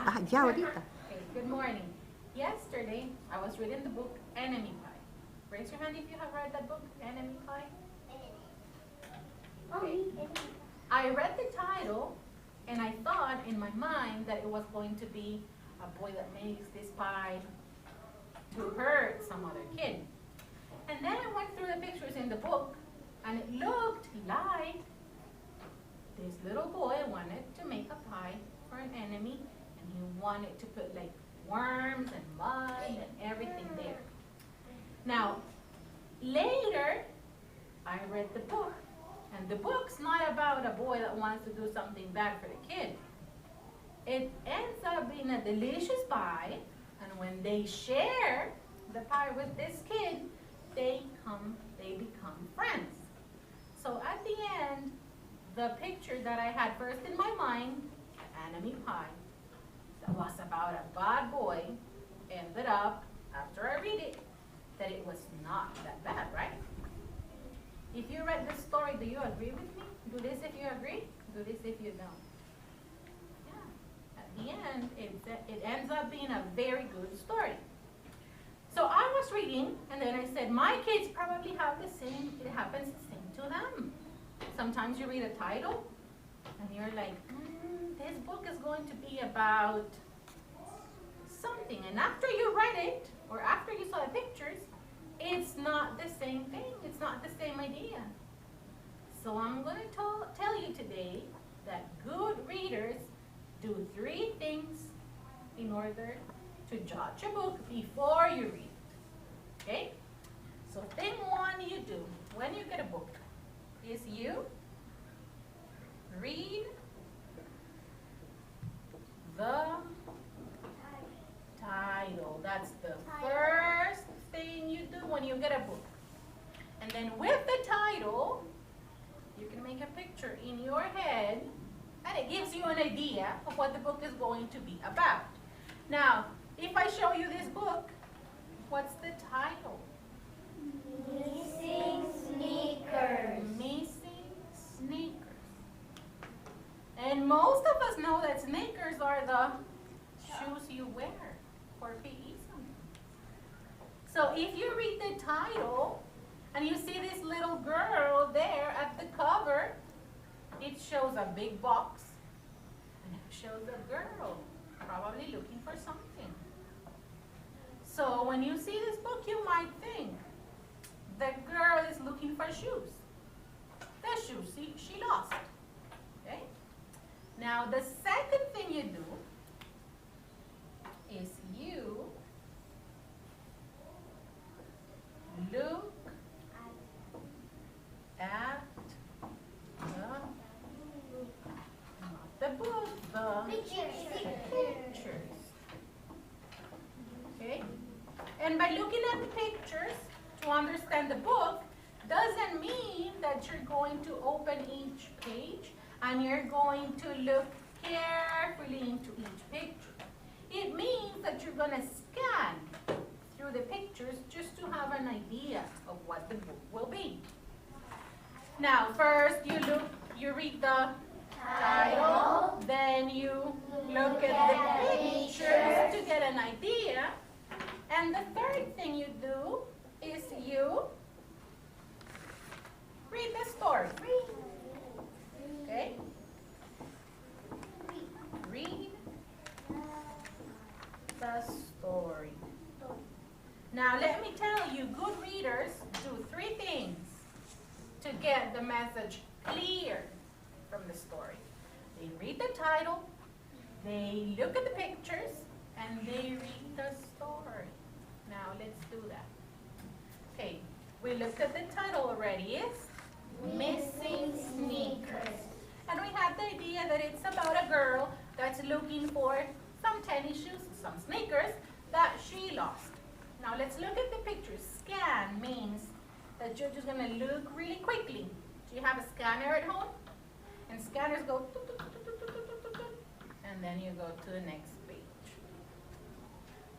Ya ahorita. Okay, good morning. Yesterday, I was reading the book Enemy Pie. Raise your hand if you have read that book, Enemy Pie. Okay. I read the title, and I thought in my mind that it was going to be a boy that makes this pie to hurt some other kid. And then I went through the pictures in the book, and it looked like this little boy wanted to make a pie for an enemy, and he wanted to put like worms and mud and everything there. Now, later, I read the book, and the book's not about a boy that wants to do something bad for the kid. It ends up being a delicious pie, and when they share the pie with this kid, they become friends. So at the end, the picture that I had first in my mind, Enemy Pie, that was about a bad boy, ended up, after I read it, that it was not that bad, right? If you read this story, do you agree with me? Do this if you agree, do this if you don't. Yeah. At the end, it ends up being a very good story. So I was reading, and then I said, my kids probably have the same, it happens the same to them. Sometimes you read a title, and you're like, this book is going to be about something. And after you read it, or after you saw the pictures, it's not the same thing. It's not the same idea. So I'm going to tell you today that good readers do 3 things in order to judge a book before you read it. Okay? So thing 1 you do when you get a book is you read the title. That's the first thing you do when you get a book. And then with the title, you can make a picture in your head, and it gives you an idea of what the book is going to be about. Now, if I show you this book, what's the title? Missing sneakers. Missing sneakers. And most of us know that sneakers are the shoes you wear for PE sometimes. So if you read the title and you see this little girl there at the cover, it shows a big box and it shows a girl probably looking for something. So when you see this book, you might think the girl is looking for shoes. The shoes she lost. Okay? Now the second thing you do is you look at the book, the pictures. Okay? And by looking at the pictures to understand the book doesn't mean that you're going to open each page and you're going to look carefully into each picture. It means that you're going to scan through the pictures just to have an idea of what the book will be. Now, first you read the title, then you look at the pictures to get an idea, and the third thing you do is you read the story. Okay? Read the story. Now let me tell you, good readers do 3 things to get the message clear from the story. They read the title, they look at the pictures, and they read the story. Now let's do that. Okay, we looked at the title already. It's Missing Sneakers. And we had the idea that it's about a girl that's looking for some tennis shoes, some sneakers that she lost. Now let's look at the pictures. Scan means that you're just going to look really quickly. Do you have a scanner at home? And scanners go, and then you go to the next page.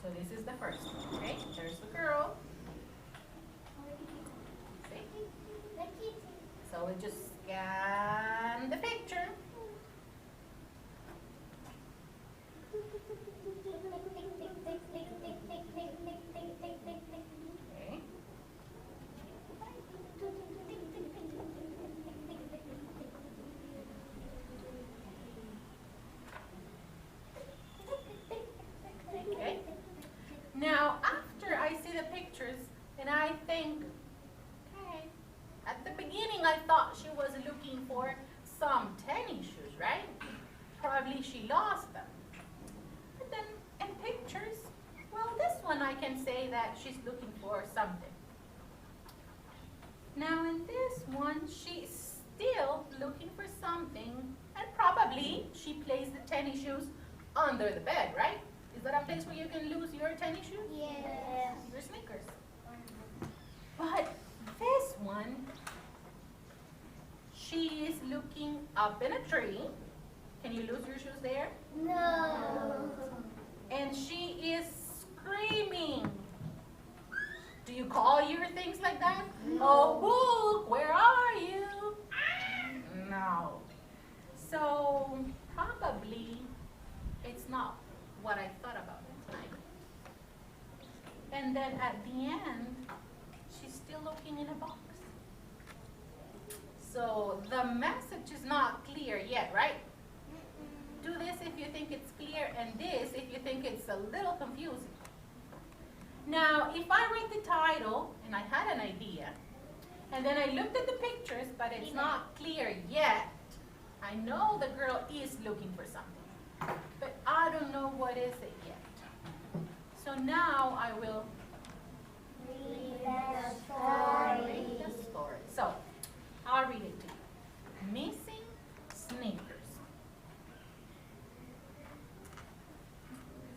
So this is the first one, okay? There's the girl. See? So we just scan the picture. Okay. Okay. Now, after I see the pictures, and I think, okay, at the beginning I thought she was looking for some tennis shoes, right? Probably she lost them. But then in pictures, well, this one I can say that she's looking for something. Now in this one, she's still looking for something, and probably she placed the tennis shoes under the bed, right? Is that a place where you can lose your tennis shoes? Yes. Your sneakers. But this one, she is looking up in a tree. Can you lose your shoes there? No. And she is screaming. Do you call your things like that? No. Oh, Book, where are you? No. So probably it's not what I thought about at the time. And then at the end, she's still looking in a box. So the message is not clear yet, right? Do this if you think it's clear, and this if you think it's a little confusing. Now, if I read the title, and I had an idea, and then I looked at the pictures, but it's not clear yet, I know the girl is looking for something, but I don't know what is it yet. So now I will Read the story. read the story. So, I'll read it to you. Missing sneakers.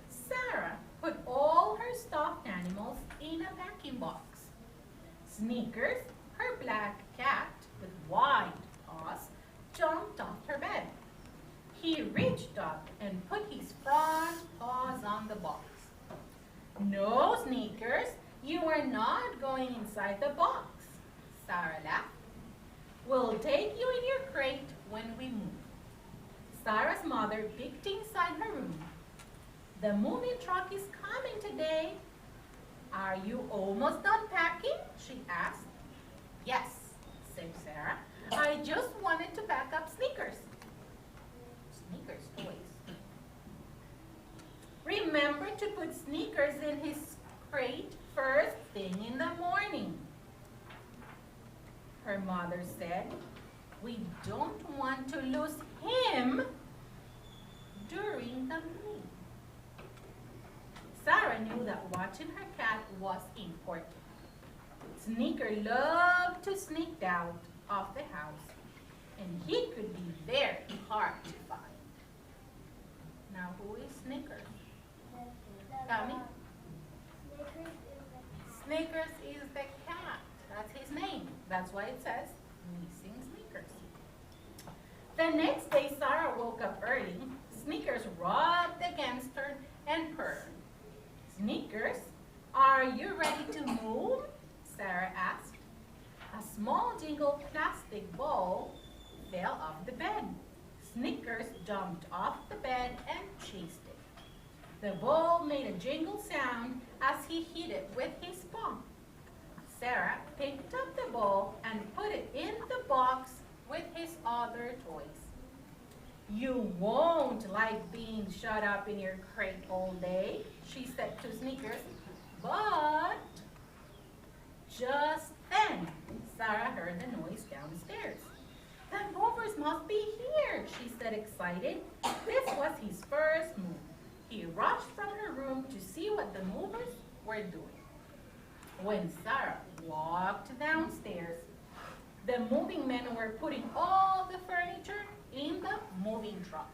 Sarah put all her stuffed animals in a packing box. Sneakers, her black cat with wide paws, jumped off her bed. He reached up and put his front paws on the box. No, Sneakers, you are not going inside the box, Sarah laughed. We'll take you in your crate when we move. Sarah's mother peeked inside her room. The moving truck is coming today. Are you almost done packing? She asked. Yes, said Sarah. I just wanted to pack up Sneakers. Sneakers toys. Remember to put Sneakers in his crate first thing in the morning. Her mother said, we don't want to lose him during the meal. Sarah knew that watching her cat was important. Sneaker loved to sneak out of the house, and he could be very hard to find. Now, who is Snickers? Tell me. Snickers is the cat. That's his name. That's why it says missing Snickers. The next day, Sarah woke up early. Snickers rubbed against her and purred. Snickers, are you ready to move? Sarah asked. A small jingle plastic ball fell off the bed. Snickers jumped off the bed and chased it. The ball made a jingle sound as he hit it with his paw. Sarah picked up the ball and put it in the box with his other toys. You won't like being shut up in your crate all day, she said to Sneakers, but just then, Sarah heard the noise downstairs. The movers must be here, she said, excited. This was his first move. He rushed from her room to see what the movers were doing. When Sarah walked downstairs, the moving men were putting all the furniture in the moving truck.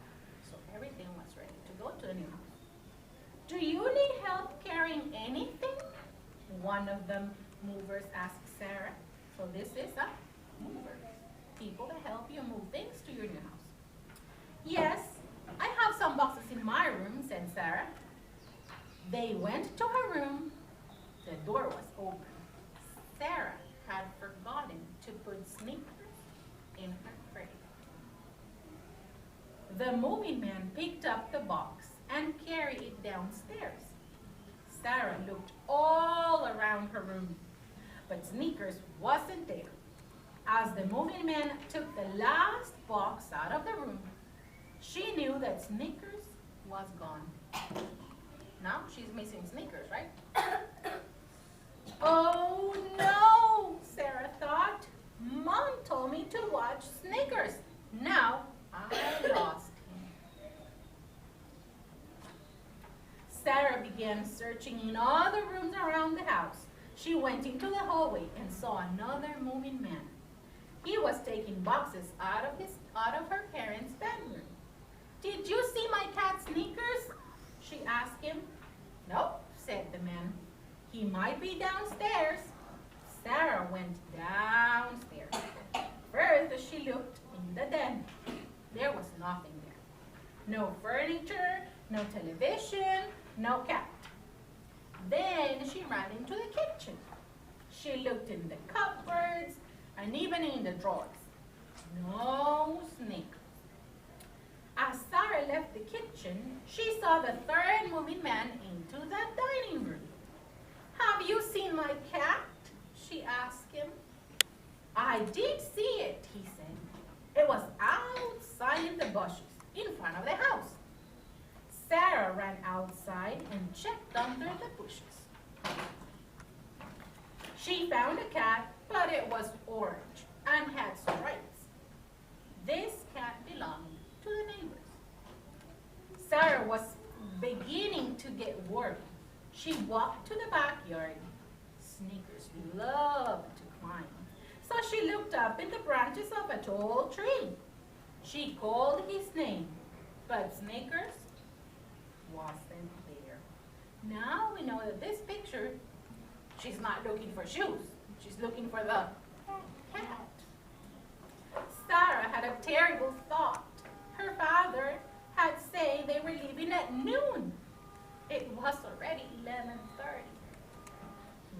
So everything was ready to go to the new house. Do you need help carrying anything? One of the movers asked Sarah. So this is a mover. People that help you move things to your new house. Yes, I have some boxes in my room, said Sarah. They went to her room. The door was open. Sarah had forgotten to put Sneakers in her crate. The moving man picked up the box and carry it downstairs. Sarah looked all around her room, but Snickers wasn't there. As the moving man took the last box out of the room, she knew that Snickers was gone. Now she's missing Snickers, right? Oh no, Sarah thought. Mom told me to watch Snickers. Now I lost him. Sarah began searching in all the rooms around the house. She went into the hallway and saw another moving man. He was taking boxes out of her parents' bedroom. "Did you see my cat Snickers?" she asked him. "Nope," said the man. "He might be downstairs." Sarah went downstairs. First, she looked in the den. There was nothing there. No furniture, no television, no cat. Then she ran into the kitchen. She looked in the cupboards and even in the drawers. No Snickers. As Sarah left the kitchen, she saw the third moving man into the dining room. "Have you seen my cat?" she asked him. "I did see it," he said. "It was outside in the bushes in front of the house." Sarah ran outside and checked under the bushes. She found a cat, but it was orange and had stripes. This cat belonged to the neighbors. Sarah was beginning to get worried. She walked to the backyard. Snickers loved to climb, so she looked up in the branches of a tall tree. She called his name, but Snickers wasn't there. Now we know that this picture, she's not looking for shoes. She's looking for the cat. Sarah had a terrible thought. Her father had said they were leaving at noon. It was already 11:30.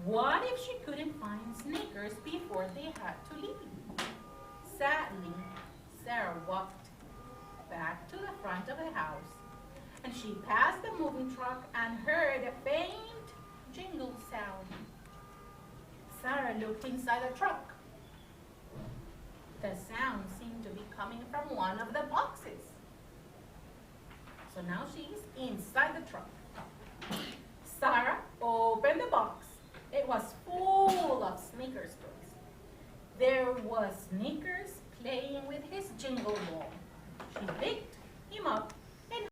What if she couldn't find Snickers before they had to leave? Sadly, Sarah walked back to the front of the house, and she passed the moving truck and heard a faint jingle sound. Sarah looked inside the truck. The sound seemed to be coming from one of the boxes. So now she's inside the truck. Sarah opened the box. It was full of Snickers toys. There was Snickers playing with his jingle ball. She picked him up